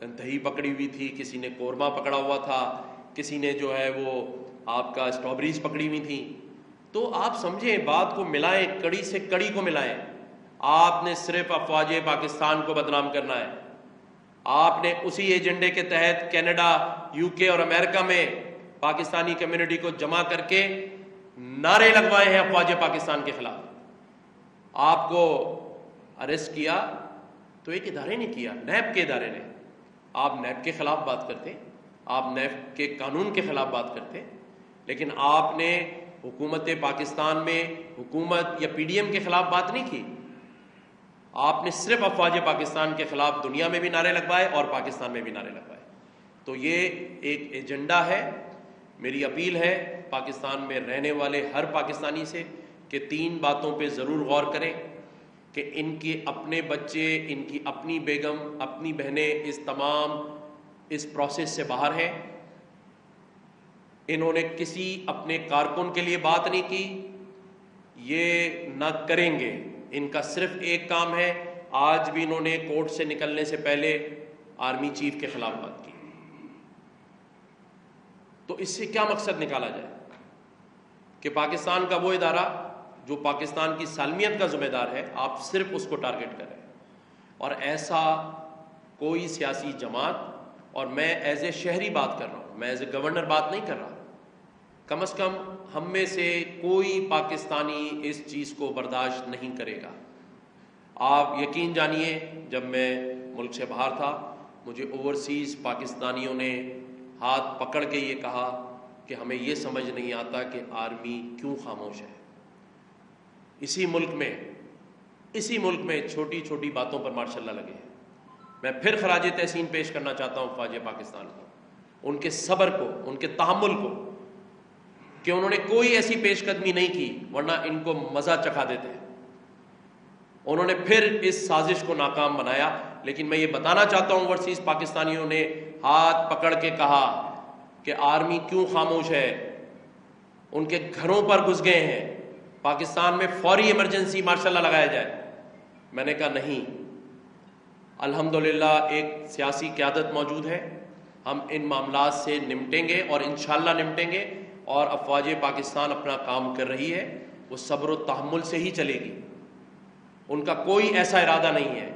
دہی پکڑی ہوئی تھی، کسی نے قورمہ پکڑا ہوا تھا، کسی نے جو ہے وہ آپ کا اسٹرابریز پکڑی ہوئی تھی. تو آپ سمجھیں، بات کو ملائیں، کڑی سے کڑی کو ملائیں. آپ نے صرف افواج پاکستان کو بدنام کرنا ہے. آپ نے اسی ایجنڈے کے تحت کینیڈا، یو کے اور امریکہ میں پاکستانی کمیونٹی کو جمع کر کے نعرے لگوائے ہیں افواج پاکستان کے خلاف. آپ کو اریسٹ کیا تو ایک ادارے نے کیا، نیب کے ادارے نے. آپ نیب کے خلاف بات کرتے، آپ نیب کے قانون کے خلاف بات کرتے، لیکن آپ نے حکومت پاکستان میں حکومت یا پی ڈی ایم کے خلاف بات نہیں کی. آپ نے صرف افواج پاکستان کے خلاف دنیا میں بھی نعرے لگوائے اور پاکستان میں بھی نعرے لگوائے. تو یہ ایک ایجنڈا ہے. میری اپیل ہے پاکستان میں رہنے والے ہر پاکستانی سے کہ 3 باتوں پہ ضرور غور کریں کہ ان کے اپنے بچے، ان کی اپنی بیگم، اپنی بہنیں اس پروسیس سے باہر ہیں. انہوں نے کسی اپنے کارکن کے لیے بات نہیں کی، یہ نہ کریں گے. ان کا صرف ایک کام ہے، آج بھی انہوں نے کورٹ سے نکلنے سے پہلے آرمی چیف کے خلاف بات کی. تو اس سے کیا مقصد نکالا جائے کہ پاکستان کا وہ ادارہ جو پاکستان کی سالمیت کا ذمہ دار ہے، آپ صرف اس کو ٹارگٹ کریں. اور ایسا کوئی سیاسی جماعت، اور میں ایز اے شہری بات کر رہا ہوں، میں ایز اے گورنر بات نہیں کر رہا، کم از کم ہم میں سے کوئی پاکستانی اس چیز کو برداشت نہیں کرے گا. آپ یقین جانیے، جب میں ملک سے باہر تھا، مجھے اوورسیز پاکستانیوں نے ہاتھ پکڑ کے یہ کہا کہ ہمیں یہ سمجھ نہیں آتا کہ آرمی کیوں خاموش ہے. اسی ملک میں چھوٹی چھوٹی باتوں پر ماشاءاللہ لگے ہیں. میں پھر خراج تحسین پیش کرنا چاہتا ہوں فوج پاکستان کو، ان کے صبر کو، ان کے تحمل کو، کہ انہوں نے کوئی ایسی پیش قدمی نہیں کی ورنہ ان کو مزہ چکھا دیتے ہیں. انہوں نے پھر اس سازش کو ناکام بنایا. لیکن میں یہ بتانا چاہتا ہوں، اوورسیز پاکستانیوں نے ہاتھ پکڑ کے کہا کہ آرمی کیوں خاموش ہے، ان کے گھروں پر گھس گئے ہیں، پاکستان میں فوری ایمرجنسی مارشل لگایا جائے. میں نے کہا نہیں، الحمدللہ ایک سیاسی قیادت موجود ہے، ہم ان معاملات سے نمٹیں گے اور انشاءاللہ نمٹیں گے. اور افواج پاکستان اپنا کام کر رہی ہے، وہ صبر و تحمل سے ہی چلے گی، ان کا کوئی ایسا ارادہ نہیں ہے.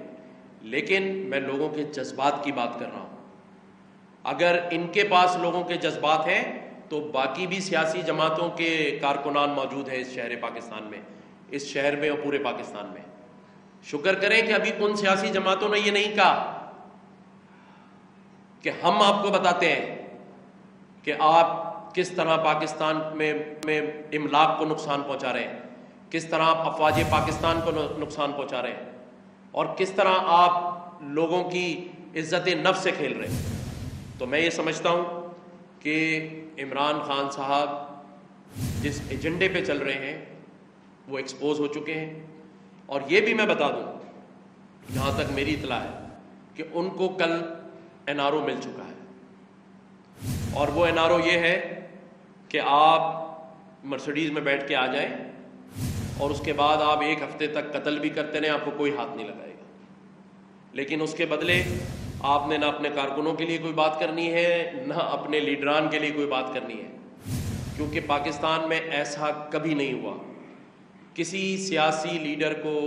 لیکن میں لوگوں کے جذبات کی بات کر رہا ہوں. اگر ان کے پاس لوگوں کے جذبات ہیں تو باقی بھی سیاسی جماعتوں کے کارکنان موجود ہیں اس شہر پاکستان میں، اس شہر میں اور پورے پاکستان میں. شکر کریں کہ ابھی ان سیاسی جماعتوں نے یہ نہیں کہا کہ ہم آپ کو بتاتے ہیں کہ آپ کس طرح پاکستان میں املاک کو نقصان پہنچا رہے ہیں، کس طرح آپ افواج پاکستان کو نقصان پہنچا رہے ہیں، اور کس طرح آپ لوگوں کی عزت نفس سے کھیل رہے ہیں. تو میں یہ سمجھتا ہوں کہ عمران خان صاحب جس ایجنڈے پہ چل رہے ہیں وہ ایکسپوز ہو چکے ہیں. اور یہ بھی میں بتا دوں، جہاں تک میری اطلاع ہے، کہ ان کو کل این آر او مل چکا ہے. اور وہ این آر او یہ ہے کہ آپ مرسڈیز میں بیٹھ کے آ جائیں اور اس کے بعد آپ 1 ہفتے تک قتل بھی کرتے رہیں، آپ کو کوئی ہاتھ نہیں لگائے گا. لیکن اس کے بدلے آپ نے نہ اپنے کارکنوں کے لیے کوئی بات کرنی ہے، نہ اپنے لیڈران کے لیے کوئی بات کرنی ہے. کیونکہ پاکستان میں ایسا کبھی نہیں ہوا، کسی سیاسی لیڈر کو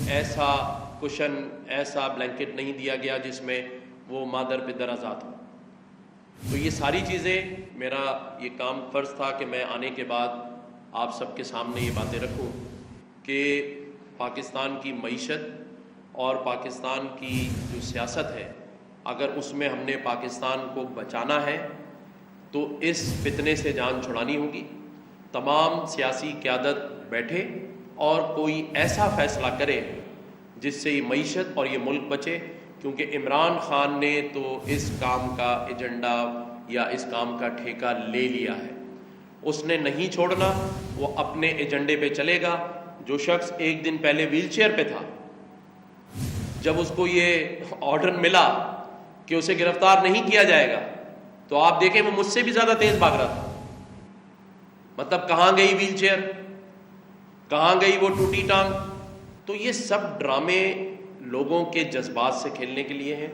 ایسا کشن، ایسا بلینکٹ نہیں دیا گیا جس میں وہ مادر پدر آزاد ہو. تو یہ ساری چیزیں، میرا یہ کام فرض تھا کہ میں آنے کے بعد آپ سب کے سامنے یہ باتیں رکھوں کہ پاکستان کی معیشت اور پاکستان کی جو سیاست ہے، اگر اس میں ہم نے پاکستان کو بچانا ہے تو اس فتنے سے جان چھڑانی ہوگی. تمام سیاسی قیادت بیٹھے اور کوئی ایسا فیصلہ کرے جس سے یہ معیشت اور یہ ملک بچے. کیونکہ عمران خان نے تو اس کام کا ایجنڈا یا اس کام کا ٹھیکہ لے لیا ہے، اس نے نہیں چھوڑنا، وہ اپنے ایجنڈے پہ چلے گا. جو شخص 1 دن پہلے ویل چیئر پہ تھا، جب اس کو یہ آرڈر ملا کہ اسے گرفتار نہیں کیا جائے گا تو آپ دیکھیں وہ مجھ سے بھی زیادہ تیز بھاگ رہا تھا. مطلب کہاں گئی ویل چیئر، کہاں گئی وہ ٹوٹی ٹانگ. تو یہ سب ڈرامے لوگوں کے جذبات سے کھیلنے کے لیے ہیں.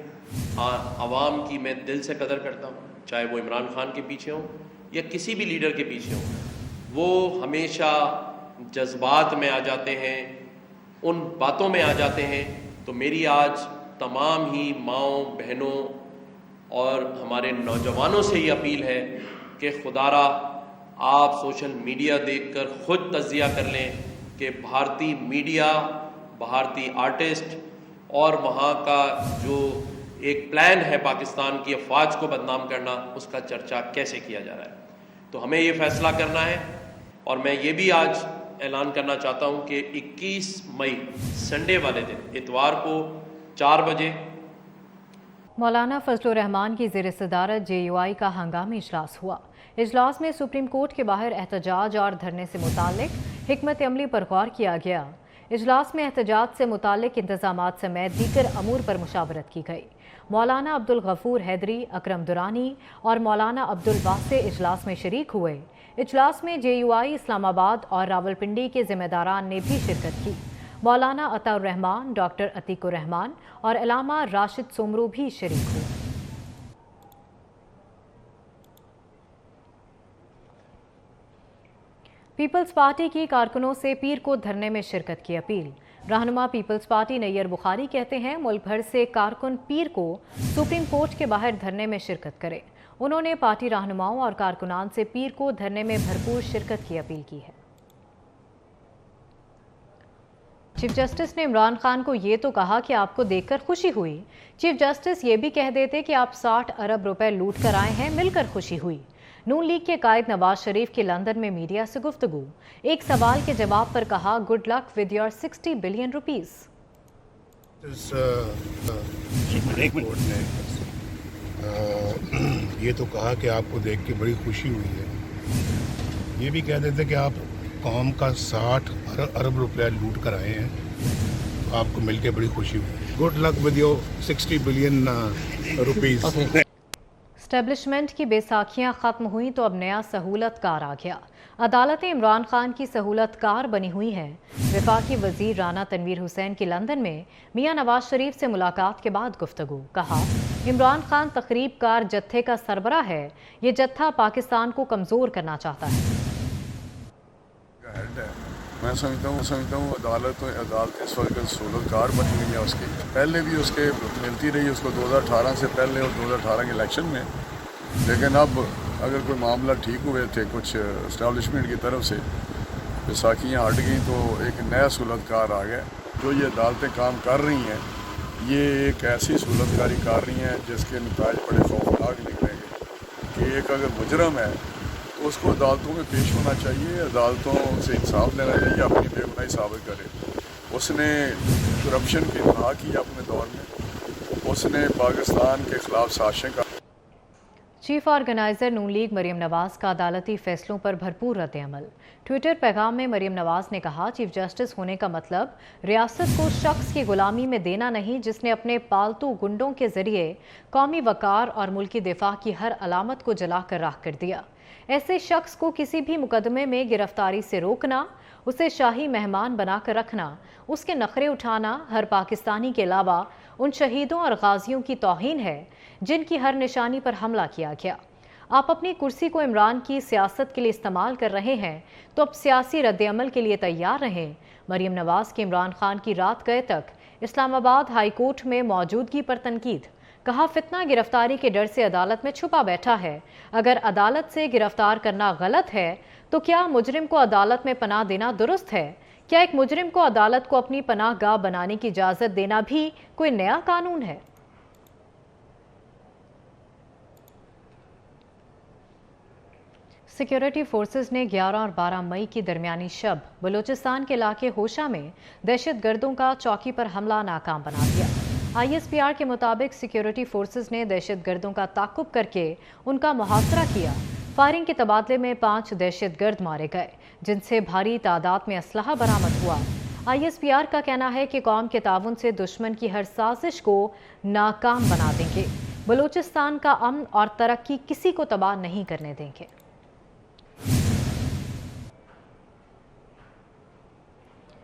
عوام کی میں دل سے قدر کرتا ہوں، چاہے وہ عمران خان کے پیچھے ہوں یا کسی بھی لیڈر کے پیچھے ہوں، وہ ہمیشہ جذبات میں آ جاتے ہیں، ان باتوں میں آ جاتے ہیں۔ تو میری آج تمام ہی ماؤں، بہنوں اور ہمارے نوجوانوں سے یہ اپیل ہے کہ خدا را آپ سوشل میڈیا دیکھ کر خود تجزیہ کر لیں کہ بھارتی میڈیا، بھارتی آرٹسٹ اور وہاں کا جو ایک پلان ہے پاکستان کی افواج کو بدنام کرنا، اس کا چرچا کیسے کیا جا رہا ہے۔ تو ہمیں یہ فیصلہ کرنا ہے، اور میں یہ بھی آج اعلان کرنا چاہتا ہوں کہ 21 مئی سنڈے والے دن، اتوار کو 4 بجے مولانا فضل الرحمان کی زیر صدارت JUI کا ہنگامی اجلاس ہوا۔ اجلاس میں سپریم کورٹ کے باہر احتجاج اور دھرنے سے متعلق حکمت عملی پر غور کیا گیا۔ اجلاس میں احتجاج سے متعلق انتظامات سمیت دیگر امور پر مشاورت کی گئی۔ مولانا عبدالغفور حیدری، اکرم درانی اور مولانا عبدالواسع اجلاس میں شریک ہوئے۔ اجلاس میں JUI اسلام آباد اور راولپنڈی کے ذمہ داران نے بھی شرکت کی۔ مولانا عطا الرحمان، ڈاکٹر عتیق الرحمان اور علامہ راشد سومرو بھی شریک ہوئے۔ پیپلز پارٹی کی کارکنوں سے پیر کو دھرنے میں شرکت کی اپیل۔ رہنما پیپلز پارٹی نیئر بخاری کہتے ہیں ملک بھر سے کارکن پیر کو سپریم کورٹ کے باہر دھرنے میں شرکت کریں۔ انہوں نے پارٹی رہنماؤں اور کارکنان سے پیر کو دھرنے میں بھرپور شرکت کی اپیل کی ہے۔ چیف جسٹس نے عمران خان کو یہ تو کہا کہ آپ کو دیکھ کر خوشی ہوئی۔ چیف جسٹس یہ بھی کہہ دیتے کہ آپ 60 ارب روپے لوٹ کر آئے ہیں، مل کر خوشی ہوئی۔ نون لیگ کے قائد نواز شریف کی لندن میں میڈیا سے گفتگو۔ ایک سوال کے جواب پر کہا good luck with your 60 billion rupees. یہ تو کہا کہ آپ کو دیکھ کے بڑی خوشی ہوئی ہے، یہ بھی کہہ دیتے کہ آپ قوم کا 60 ارب روپیہ لوٹ کر آئے ہیں، تو آپ کو مل کے بڑی خوشی ہوئی۔ Good luck with your 60 billion rupees. Establishment کی بے ساکھیاں ختم ہوئیں تو اب نیا سہولت کار آ گیا۔ عدالتیں عمران خان کی سہولت کار بنی ہوئی ہیں۔ وفاقی وزیر رانا تنویر حسین کی لندن میں میاں نواز شریف سے ملاقات کے بعد گفتگو۔ کہا عمران خان تقریب کار جتھے کا سربراہ ہے، یہ جتھا پاکستان کو کمزور کرنا چاہتا ہے۔ میں سمجھتا ہوں عدالت اس وقت سہولت کار بنی ہوئی ہے اس کی، پہلے بھی اس کے ملتی رہی اس کو 2018 سے پہلے اور 2018 کے الیکشن میں، لیکن اب اگر کوئی معاملہ ٹھیک ہوئے تھے کچھ اسٹیبلشمنٹ کی طرف سے، بیساکھیاں ہٹ گئیں تو ایک نیا سہولت کار آ گیا۔ جو یہ عدالتیں کام کر رہی ہیں یہ ایک ایسی سہولت کاری کر رہی ہیں جس کے نتائج بڑے خوفناک نکلیں گے کہ ایک اگر مجرم ہے تو اس کو عدالتوں میں پیش ہونا چاہیے، عدالتوں سے انصاف لینا چاہیے، اپنی بے گناہی ثابت کرے۔ اس نے کرپشن کی انتہا کی اپنے دور میں، اس نے پاکستان کے خلاف سازشیں کا۔ چیف آرگنائزر نون لیگ مریم نواز کا عدالتی فیصلوں پر بھرپور رد عمل۔ ٹویٹر پیغام میں مریم نواز نے کہا چیف جسٹس ہونے کا مطلب ریاست کو شخص کی غلامی میں دینا نہیں جس نے اپنے پالتو گنڈوں کے ذریعے قومی وقار اور ملکی دفاع کی ہر علامت کو جلا کر راہ کر دیا۔ ایسے شخص کو کسی بھی مقدمے میں گرفتاری سے روکنا، اسے شاہی مہمان بنا کر رکھنا، اس کے نخرے اٹھانا ہر پاکستانی کے علاوہ ان شہیدوں اور غازیوں کی توہین ہے جن کی ہر نشانی پر حملہ کیا گیا۔ آپ اپنی کرسی کو عمران کی سیاست کے لیے استعمال کر رہے ہیں تو اب سیاسی رد عمل کے لیے تیار رہیں۔ مریم نواز کی عمران خان کی رات گئے تک اسلام آباد ہائی کورٹ میں موجودگی پر تنقید۔ کہا فتنہ گرفتاری کے ڈر سے عدالت میں چھپا بیٹھا ہے۔ اگر عدالت سے گرفتار کرنا غلط ہے تو کیا مجرم کو عدالت میں پناہ دینا درست ہے؟ کیا ایک مجرم کو عدالت کو اپنی پناہ گاہ بنانے کی اجازت دینا بھی کوئی نیا قانون ہے؟ سیکیورٹی فورسز نے 11 اور 12 مئی کی درمیانی شب بلوچستان کے علاقے ہوشہ میں دہشت گردوں کا چوکی پر حملہ ناکام بنا دیا۔ ISPR کے مطابق سیکیورٹی فورسز نے دہشت گردوں کا تعاقب کر کے ان کا محاصرہ کیا۔ فائرنگ کے تبادلے میں 5 دہشت گرد مارے گئے جن سے بھاری تعداد میں اسلحہ برآمد ہوا۔ ISPR کا کہنا ہے کہ قوم کے تعاون سے دشمن کی ہر سازش کو ناکام بنا دیں گے۔ بلوچستان کا امن اور ترقی کسی کو تباہ نہیں کرنے دیں گے۔